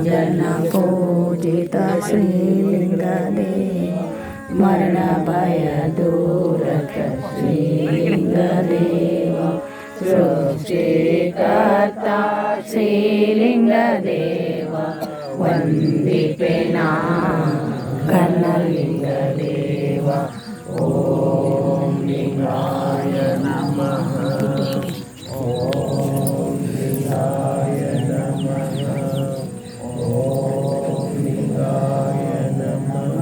ಜನ ಪೂಜಿತ ಶ್ರೀಲಿಂಗದೇ ಮರಣ ಭಯ ದೂರಕ ಶ್ರೀಲಿಂಗದೇವ ಸೃಷ್ಟಿಕರ್ತ ಶ್ರೀಲಿಂಗದೇವ ವಂದಿಪೆ ನಾ ಕರ್ಣಲಿಂಗದೇವ ಓಂ ಲಿಂಗಾಯ ನಮಃ ಓಂ ಲಿಂಗಾಯ ನಮಃ ಓಂ ಲಿಂಗಾಯ ನಮಃ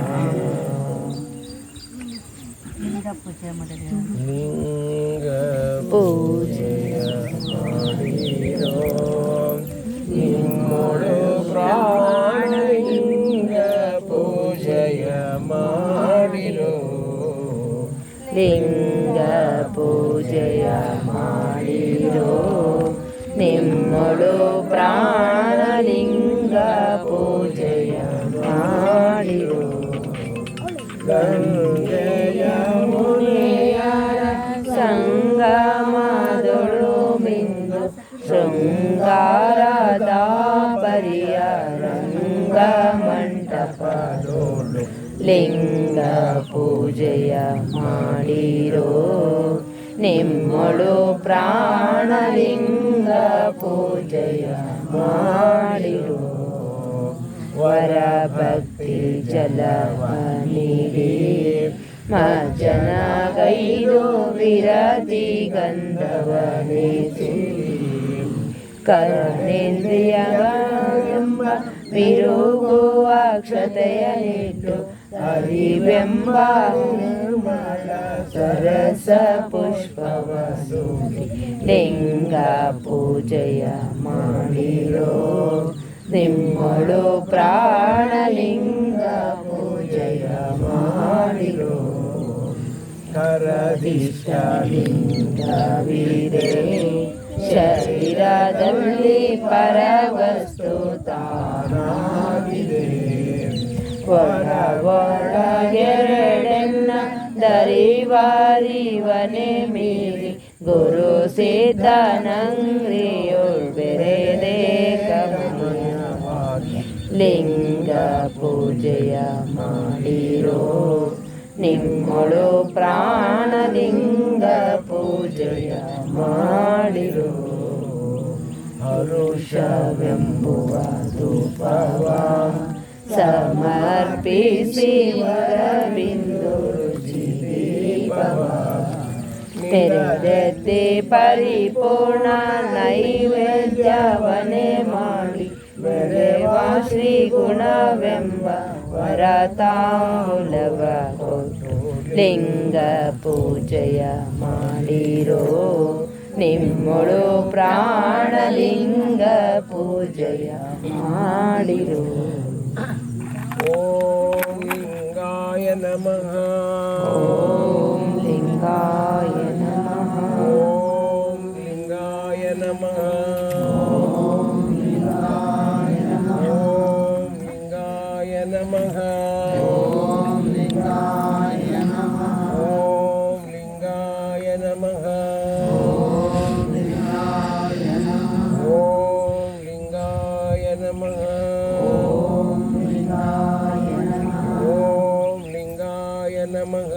ಲಿಂಗ ಪೂಜೆಯ ಮಾಡಿರೋ ನಿಮ್ಮೊಳು ಪ್ರಾಣಲಿಂಗ ಪೂಜೆಯ ಮಾಡಿರೋ ಲಿಂಗ ಪೂಜೆಯ ಮಾಡಿರೋ ನಿಮ್ಮೊಳು ಪ್ರಾಣಲಿಂಗ ಪೂಜೆಯ ಮಾಡಿರೋ ಗಂಗೆಯ ಮುನಿಯರ ಸಂಗಮದೊಳು ಮಿಂದು ಶೃಂಗಾರದ ಪರಿಯ ರಂಗ ಮಂಟಪದೋಳು ಲಿಂಗ ಪೂಜೆಯ ಮಾಡಿರೋ ನಿಮ್ಮೊಳು ಪ್ರಾಣಲಿಂಗ ಪೂಜೆಯ ಮಾಡಿರೋ ವರಭಕ್ತಿ ಜಲವ ನೀಡಿ ಮಜ್ಜನ ಗೈದು ವಿರತಿ ಗಂಧವನಿಸಿ ಕರ್ಣೇಂದ್ರಿಯಗಳೆಂಬ ವಿರುಗುವ ಅಕ್ಷತೆಯನಿಟ್ಟು ಅರಿವೆಂಬ ನಿರ್ಮಲ ಸರಸ ಪುಷ್ಪವ ಸೂಡಿ ಲಿಂಗ ಪೂಜೆಯ ಮಾಡಿರೋ ನಿಮ್ಮೊಳು ಪ್ರಾಣಲಿಂಗ ಪೂಜೆಯ ಮಾಡಿರೋ ಕರದಿಷ್ಟ ಲಿಂಗವಿದೆ ಶರೀರದಲ್ಲಿ ಪರವಸ್ತು ತಾನಾಗಿದೆ ಒಳಗೆರಡೆನ್ನ ದರಿವಾರಿವನೆ ಮೀರಿ ಗುರು ಸಿದ್ಧನಂಗ್ರಿಯೊಳ್ ಬೆರೆದೆ ಕಮಲವಾಗಿ ಲಿಂಗ ಪೂಜೆಯ ಮಾಡಿರೋ ನಿಮ್ಮೊಳು ಪ್ರಾಣಲಿಂಗ ಪೂಜೆಯ ಮಾಡಿರೋ ಹರುಷವೆಂಬುವ ಧೂಪವ ಸಮರ್ಪಿಸಿ ವರಬಿಂದು ರುಚಿ ದೀಪವ ತೆರೆದೆತ್ತಿ ಪರಿಪೂರ್ಣ ನೈವೇದ್ಯವನೆ ಮಾಡಿ ಬೆಳೆವ ಶ್ರೀ ಗುಣವೆಂಬ ವರತಾಂಬುಲವ ಕೊಟ್ಟು ಲಿಂಗ ಪೂಜೆಯ ಮಾಡಿರೋ ನಿಮ್ಮೊಳು ಪ್ರಾಣಲಿಂಗ ಪೂಜೆಯ ಮಾಡಿರೋ ಓಂ ಲಿಂಗಾಯ ನಮಃ ಓಂ ಲಿಂಗಾಯ ನಮಃ ಓಂ ಲಿಂಗಾಯ ನಮಃ ಓಂ ಲಿಂಗಾಯ ನಮಃ ಓಂ ಲಿಂಗಾಯ ನಮಃ ಓಂ ಲಿಂಗಾಯ ನಮಃ ಓಂ ಲಿಂಗಾಯ ನಮಃ ಓಂ ಲಿಂಗಾಯ ನಮಃ ಓಂ ಲಿಂಗಾಯ ನಮಃ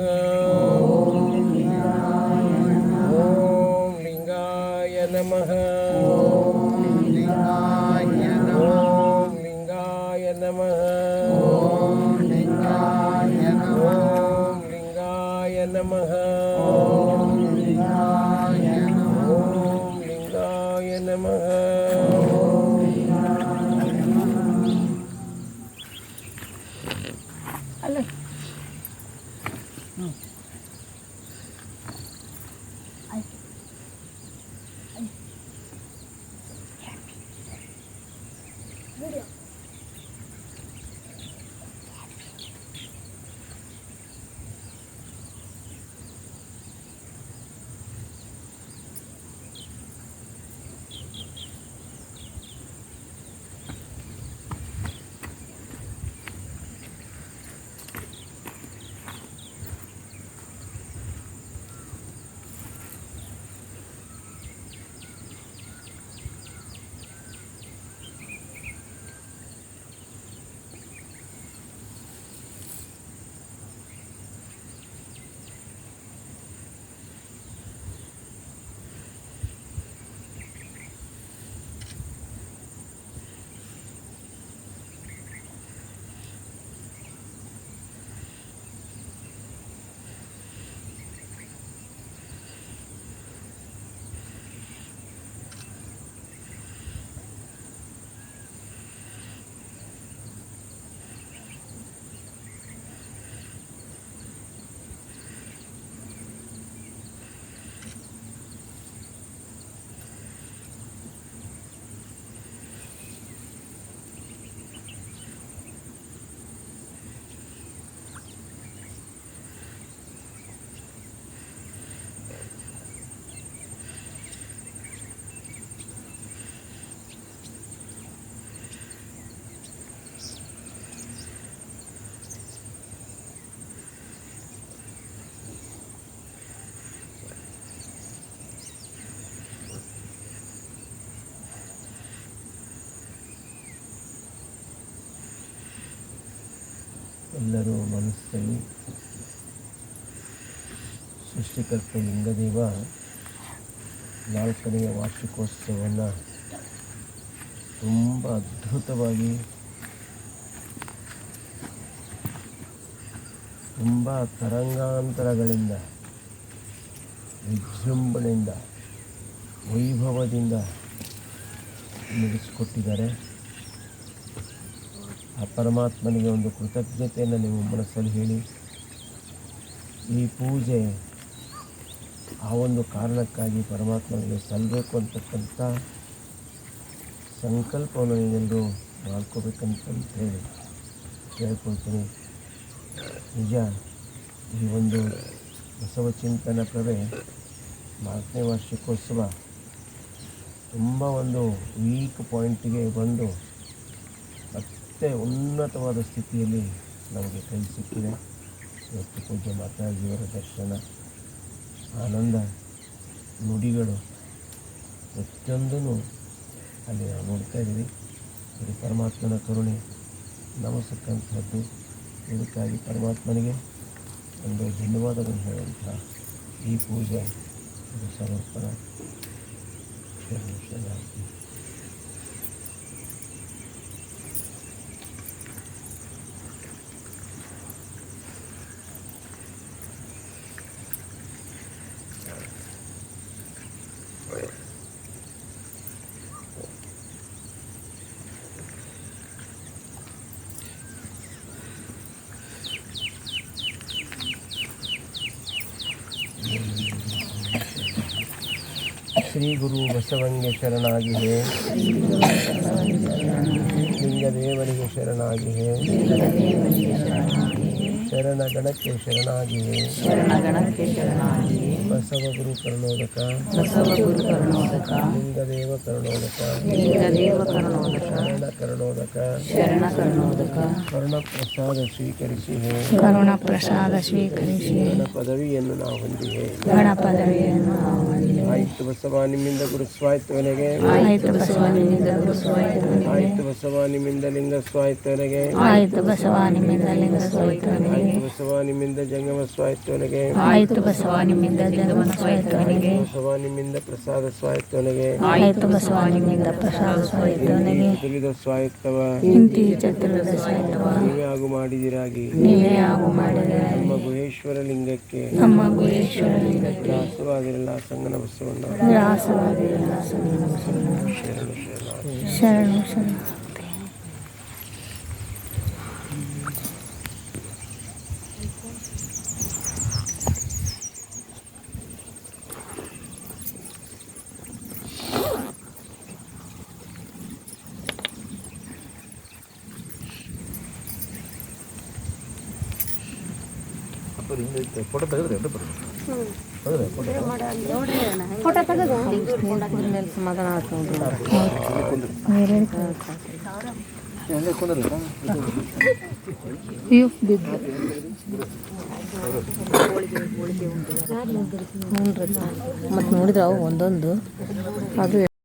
ಓಂ ಲಿಂಗಾಯ ನಮಃ ಓಂ ಲಿಂಗಾಯ ನಮಃ ಓಂ ಲಿಂಗಾಯ ನಮಃ ಓಂ ಲಿಂಗಾಯ ನಮಃ ಓಂ ಲಿಂಗಾಯ ನಮಃ ಅಲ್ಲ ಎಲ್ಲರೂ ಮನಸ್ಸಲ್ಲಿ ಸೃಷ್ಟಿಕರ್ತ ಲಿಂಗದೇವ 4ನೇ ವಾರ್ಷಿಕೋತ್ಸವವನ್ನು ತುಂಬ ಅದ್ಭುತವಾಗಿ, ತುಂಬ ತರಂಗಾಂತರಗಳಿಂದ, ವಿಜೃಂಭಣೆಯಿಂದ, ವೈಭವದಿಂದ ನಡೆಸಿಕೊಟ್ಟಿದ್ದಾರೆ. ಆ ಪರಮಾತ್ಮನಿಗೆ ಒಂದು ಕೃತಜ್ಞತೆಯನ್ನು ನೀವು ಮನಸ್ಸಲ್ಲಿ ಹೇಳಿ, ಈ ಪೂಜೆ ಆ ಒಂದು ಕಾರಣಕ್ಕಾಗಿ ಪರಮಾತ್ಮನಿಗೆ ಸಲ್ಲಬೇಕು ಅಂತಕ್ಕಂಥ ಸಂಕಲ್ಪವನ್ನು ನೀವೆಲ್ಲರೂ ಮಾಡ್ಕೋಬೇಕಂತಂತ ಹೇಳಿ ಕೇಳ್ಕೊಳ್ತೀನಿ. ನಿಜ, ಈ ಒಂದು ಬಸವ ಚಿಂತನ ಪ್ರಭೆ 4ನೇ ವಾರ್ಷಿಕೋತ್ಸವ ತುಂಬ ಒಂದು ವೀಕ್ ಪಾಯಿಂಟಿಗೆ ಬಂದು ಮತ್ತೆ ಉನ್ನತವಾದ ಸ್ಥಿತಿಯಲ್ಲಿ ನಮಗೆ ಕೈ ಸಿಕ್ಕಿದೆ. ಇವತ್ತು ಪೂಜ್ಯ ಮಾತಾಜಿಯವರ ದರ್ಶನ, ಆನಂದ, ನುಡಿಗಳು ಪ್ರತಿಯೊಂದೂ ಅಲ್ಲಿ ನಾವು ನೋಡ್ತಾ ಇದ್ದೀವಿ. ಇದು ಪರಮಾತ್ಮನ ಕರುಣೆ ನಮಸಕ್ಕಂಥದ್ದು. ಇದಕ್ಕಾಗಿ ಪರಮಾತ್ಮನಿಗೆ ಒಂದು ಧನ್ಯವಾದಗಳನ್ನು ಹೇಳುವಂಥ ಈ ಪೂಜೆ ಇದು ಸಮರ್ಪಣ. ಶರಣಾರ್ಥಿ. ಶ್ರೀ ಗುರು ಬಸವಂಗೆ ಶರಣಾಗಿಯೇ, ಲಿಂಗದೇವರಿಗೆ ಶರಣಾಗಿಯೇ, ಶರಣ ಗಣಕ್ಕೆ ಶರಣಾಗಿಯೇ, ಬಸವ ಗುರು ಕರುಣೋದಕ, ಲಿಂಗದೇವ ಕರುಣೋದಕ, ಶರಣ ಕರುಣೋದಕ, ಕರುಣ ಪ್ರಸಾದ ಸ್ವೀಕರಿಸಿ ಗಣ ಪದವಿಯನ್ನು ನಾವು ಹೊಂದಿವೆ. ಆಯಿತು ಬಸವ ನಿಮ್ಮಿಂದ ಗುರು ಸ್ವಾಯತ್ತವನಿಗೆ, ಆಯಿತು ಬಸವ ನಿಮ್ಮಿಂದ ಲಿಂಗ ಸ್ವಾಯತ್ತವನಿಗೆ, ಆಯಿತು ಬಸವ ನಿಮ್ಮಿಂದ ಜಂಗಮ ಸ್ವಾಯತ್ತವನಿಗೆ, ಆಯಿತು ಬಸವ ನಿಮ್ಮಿಂದ ಪ್ರಸಾದ ಸ್ವಾಯತ್ತವನಿಗೆ, ಆಯಿತು ಬಸವ ನಿಮ್ಮಿಂದ ಪ್ರಸಾದ ಸ್ವಾಯತ್ತವನಿಗೆ, ತಿಳಿದ ಸ್ವಾಯತ್ತವ ನೀವೇ ಆಗು ಮಾಡಿದಿರಾಗಿ, ನಮ್ಮ ಗುಹೇಶ್ವರ ಲಿಂಗಕ್ಕೆ ಗ್ರಾಸವಾಗಿರಲ್ಲ ಸಂಗನ ಬಸವಣ್ಣ. ಶರಣು ಶರಣ. ಫೋಟೋ ತೆಗೆದ್ರೆ ಫೋಟೋ ತೆಗೆದು ಮತ್ತು ನೋಡಿದ್ರೆ ಅವು ಒಂದೊಂದು ಅದು